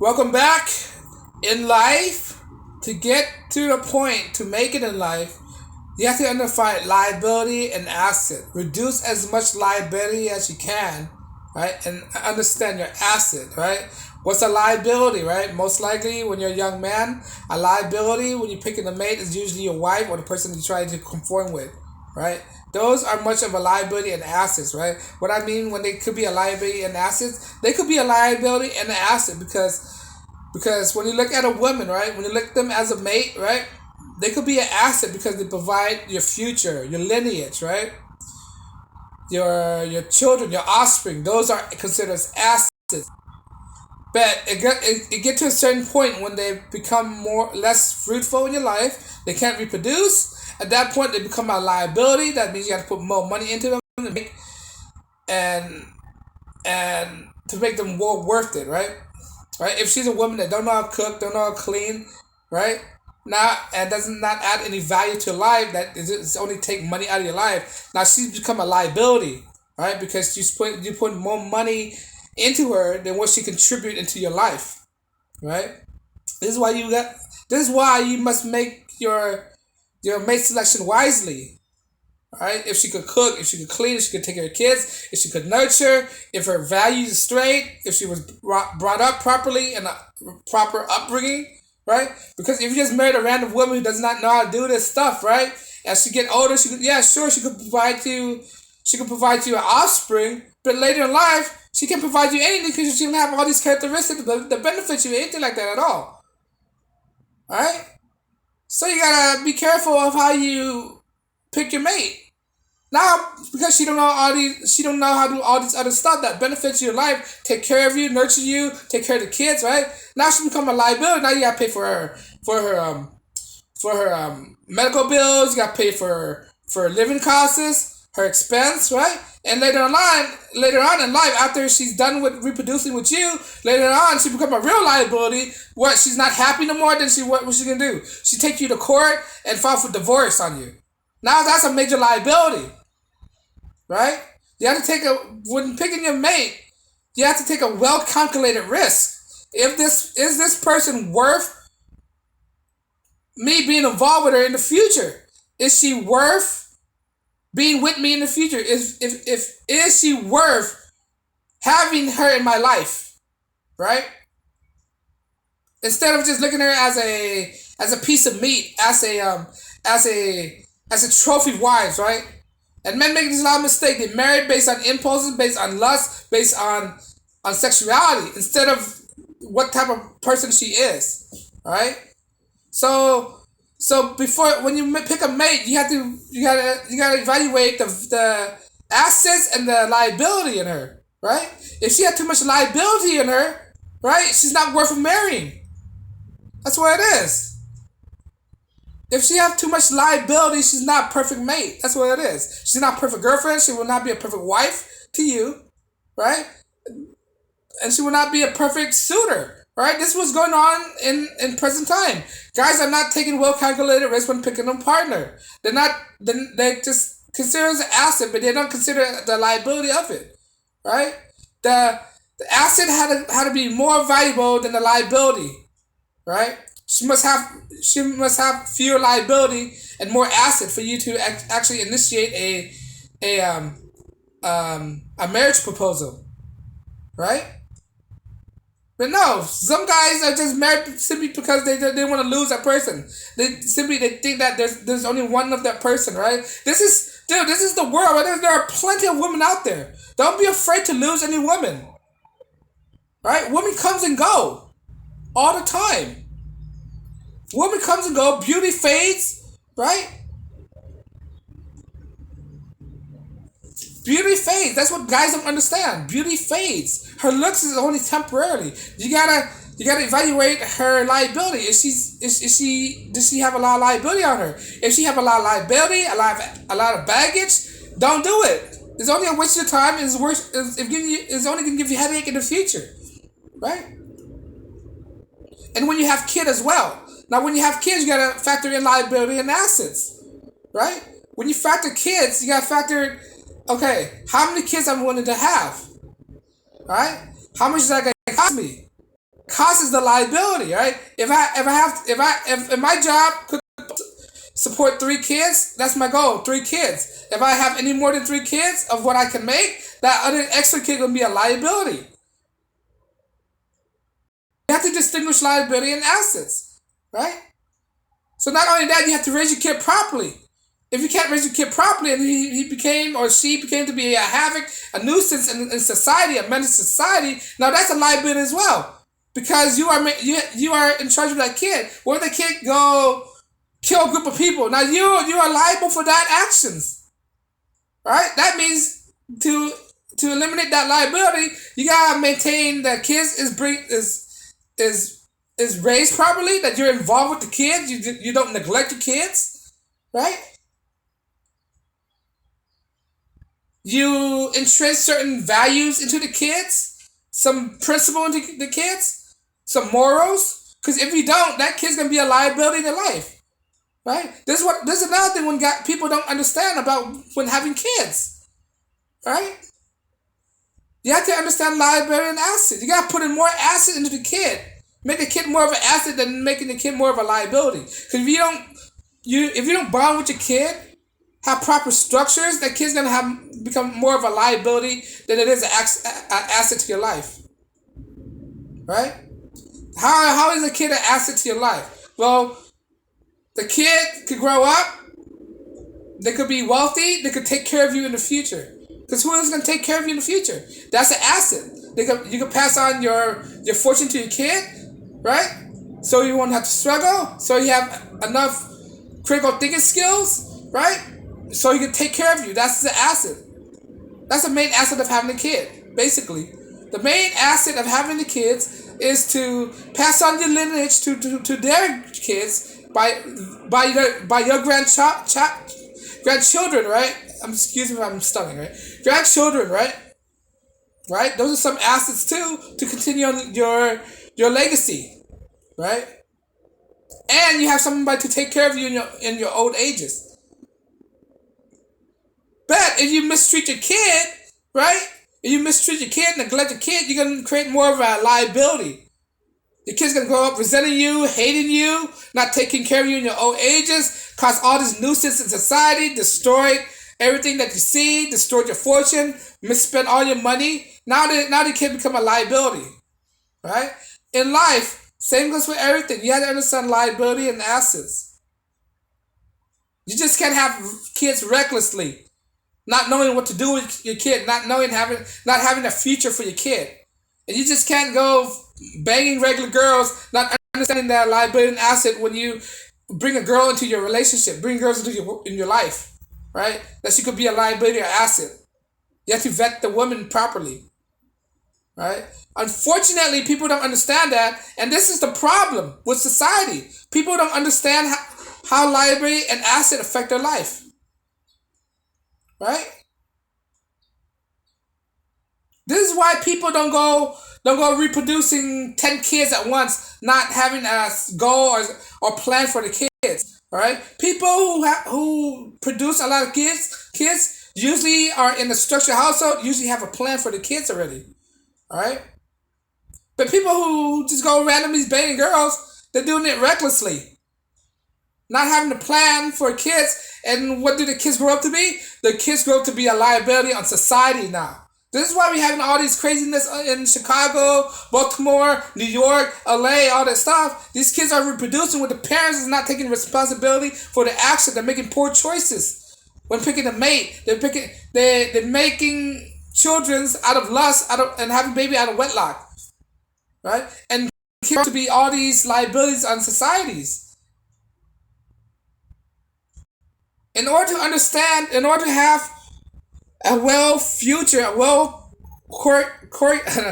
Welcome back. In life, to get to the point to make it in life, you have to identify liability and asset. Reduce as much liability as you can, right? And understand your asset, right? What's a liability, right? Most likely, when you're a young man, a liability when you're picking a mate is usually your wife or the person you're trying to conform with, right? Those are much of a liability and assets, right? What I mean when they could be a liability and assets, they could be a liability and an asset because when you look at a woman, right, when you look at them as a mate, right, they could be an asset because they provide your future, your lineage, right, your children, your offspring. Those are considered as assets. But it get to a certain point when they become less fruitful in your life. They can't reproduce. At that point, they become a liability. That means you have to put more money into them and and to make them more worth it, right? Right? If she's a woman that don't know how to cook, don't know how to clean, right? Now and does not add any value to life, that is only take money out of your life. Now she's become a liability, right? Because you put more money into her than what she contribute into your life, right? This is why you got. This is why you must make your mate selection wisely, right? If she could cook, if she could clean, if she could take care of kids, if she could nurture, if her values are straight, if she was brought up properly in a proper upbringing, right? Because if you just married a random woman who does not know how to do this stuff, right? As she get older, she could provide you an offspring, but later in life, she can provide you anything because she don't have all these characteristics that benefit you, anything like that at all, right? So you gotta be careful of how you pick your mate. Now, because she don't know how to do all these other stuff that benefits your life, take care of you, nurture you, take care of the kids, right? Now she become a liability. Now you gotta pay for her medical bills. You gotta pay for living costs, her expense, right? And later on in life, after she's done with reproducing with you, later on she become a real liability. What she's not happy no more. Then what she gonna do? She take you to court and file for divorce on you. Now that's a major liability, right? You have to when picking your mate, you have to take a well calculated risk. If this person worth me being involved with her in the future? Is she worth being with me in the future? Is she worth having her in my life, right? Instead of just looking at her as a piece of meat, as a trophy wives, right? And men make this a lot of mistake. They marry based on impulses, based on lust, based on sexuality, instead of what type of person she is, right? So before when you pick a mate, you gotta evaluate the assets and the liability in her, right? If she had too much liability in her, right, she's not worth marrying. That's what it is. If she have too much liability, she's not a perfect mate. That's what it is. She's not a perfect girlfriend. She will not be a perfect wife to you, right? And she will not be a perfect suitor, right? This was going on in present time. Guys are not taking well calculated risks when picking a partner. They just consider it as an asset, but they don't consider the liability of it, right? The asset had to be more valuable than the liability, right? She must have fewer liability and more asset for you to actually initiate a marriage proposal, right? But no, some guys are just married simply because they want to lose that person. They think that there's only one of that person, right? This is the world. Right? There are plenty of women out there. Don't be afraid to lose any woman, right? Women comes and go all the time. Woman comes and go. Beauty fades, right? Beauty fades. That's what guys don't understand. Beauty fades. Her looks is only temporarily. You gotta evaluate her liability. Does she have a lot of liability on her? If she have a lot of liability, a lot of baggage, don't do it. It's only a waste of time. It's only gonna give you headache in the future, right? And when you have kids as well. Now, when you have kids, you gotta factor in liability and assets, right? When you factor kids, you gotta factor, okay, how many kids I'm willing to have, right? How much is that gonna cost me? Cost is the liability, right? If my job could support 3 kids, that's my goal. 3 kids. If I have any more than 3 kids of what I can make, that other extra kid gonna be a liability. You have to distinguish liability and assets, right? So not only that, you have to raise your kid properly. If you can't raise your kid properly, and he became or she became to be a havoc, a nuisance in society, a menace to society, now that's a liability as well, because you are in charge of that kid. What if the kid go kill a group of people? Now you are liable for that actions, right? That means to eliminate that liability, you gotta maintain that kids is is raised properly. That you're involved with the kids. You don't neglect your kids, right? You entrench certain values into the kids, some principle into the kids, some morals. Because if you don't, that kid's gonna be a liability in your life, right? This is another thing when people don't understand about when having kids, right? You have to understand liability and asset. You gotta put in more asset into the kid. Make the kid more of an asset than making the kid more of a liability. Because if you don't bond with your kid, have proper structures, that kid's gonna have become more of a liability than it is an asset to your life, right? How is a kid an asset to your life? Well, the kid could grow up, they could be wealthy, they could take care of you in the future. Because who is going to take care of you in the future? That's an asset. You can pass on your fortune to your kid, right? So you won't have to struggle. So you have enough critical thinking skills, right? So he can take care of you. That's the asset. That's the main asset of having a kid, basically. The main asset of having the kids is to pass on your lineage to their kids by your grandchildren, right? Excuse me if I'm stuttering, right? Grandchildren, right? Right? Those are some assets too to continue on your legacy, right? And you have somebody to take care of you in your old ages. But if you mistreat your kid, right? If you mistreat your kid, neglect your kid, you're gonna create more of a liability. Your kid's gonna grow up resenting you, hating you, not taking care of you in your old ages, cause all this nuisance in society, destroyed everything that you see, destroyed your fortune, misspent all your money. Now the kid become a liability, right? In life, same goes for everything. You have to understand liability and assets. You just can't have kids recklessly, not knowing what to do with your kid, not having a future for your kid. And you just can't go banging regular girls, not understanding that liability and asset when you bring a girl into your relationship, bring girls into your life, right? That she could be a liability or asset. You have to vet the woman properly, right? Unfortunately, people don't understand that, and this is the problem with society. People don't understand how liability and asset affect their life, right? This is why people don't go reproducing 10 kids at once, not having a goal or plan for the kids. All right, people who produce a lot of kids usually are in a structured household. Usually have a plan for the kids already. All right, but people who just go randomly banging girls, they're doing it recklessly, not having a plan for kids. And what do the kids grow up to be? The kids grow up to be a liability on society now. This is why we're having all these craziness in Chicago, Baltimore, New York, LA, all that stuff. These kids are reproducing with the parents is not taking responsibility for the action. They're making poor choices when picking a mate. They're making children out of lust, and having baby out of wedlock, right? And kids to be all these liabilities on societies. In order to understand, in order to have a not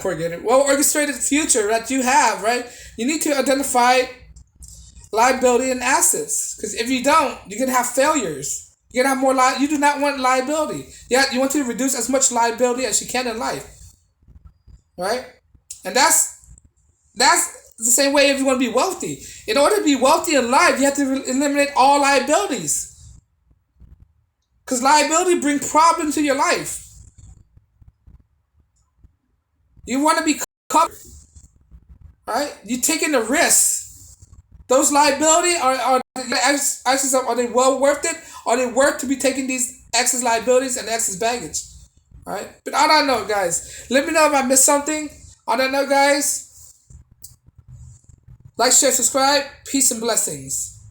coordinated, well orchestrated future that you have, right? You need to identify liability and assets. Because if you don't, you're gonna have failures. You're gonna have more you do not want liability. Yeah, you want to reduce as much liability as you can in life, right? And that's the same way if you want to be wealthy. In order to be wealthy in life, you have to eliminate all liabilities. Because liability brings problems to your life. You want to be covered, right? You taking the risk. Those liability are ask yourself, are they well worth it? Are they worth to be taking these excess liabilities and excess baggage? Right? But on that note, guys, let me know if I missed something. On that note, guys, like, share, subscribe. Peace and blessings.